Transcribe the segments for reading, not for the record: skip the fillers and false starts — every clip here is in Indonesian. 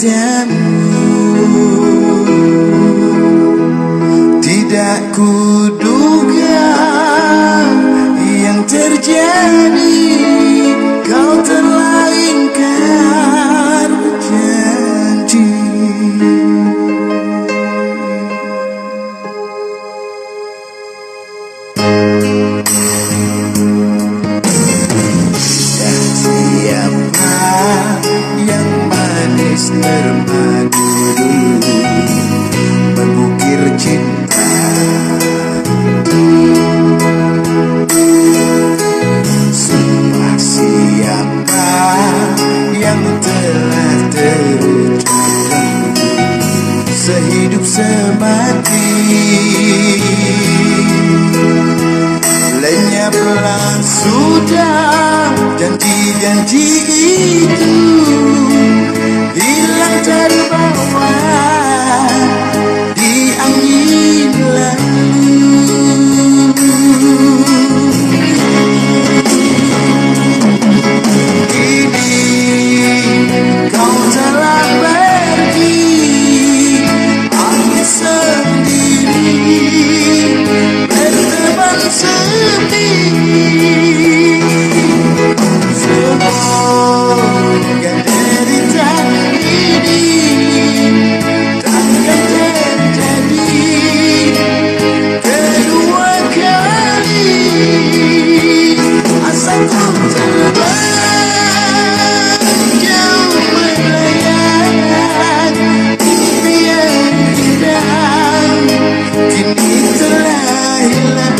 padamu. Tidak kuduga yang terjadi, kau telah ingkar janji. Dan siapa yang manis bermadu dulu membukir cinta? Sumpah siapa yang telah terucap sehidup semati? Lenyaplah sudah janji-janji itu, hilang terbawa di angin lalu. Kini kau telah pergi, aku sendiri berteman sepi. Semoga derita ini takkan terjadi kedua kali. Asalku terbang jauh melayang, impian indah kini telah hilang.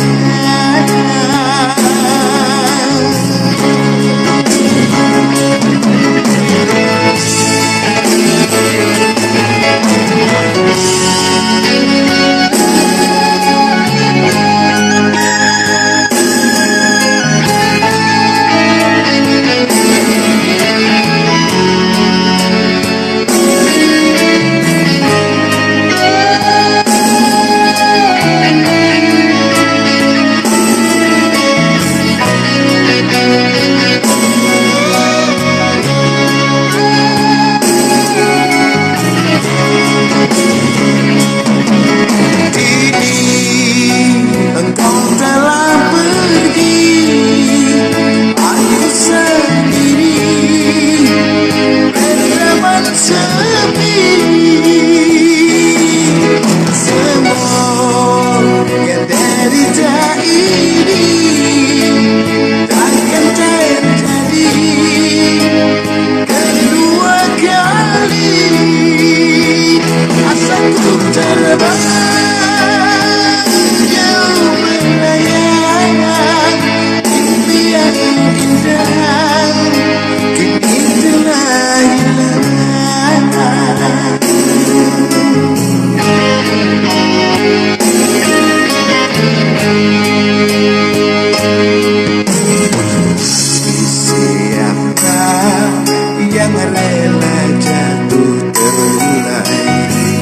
Yang rela jatuh terurai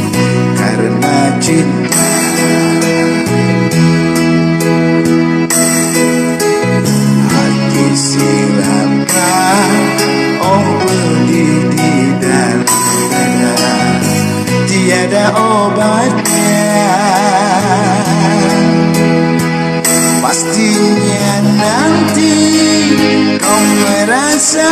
karena cinta. Hati silakan oh pedih di dalam dada, tiada obatnya. Pastinya nanti kau merasa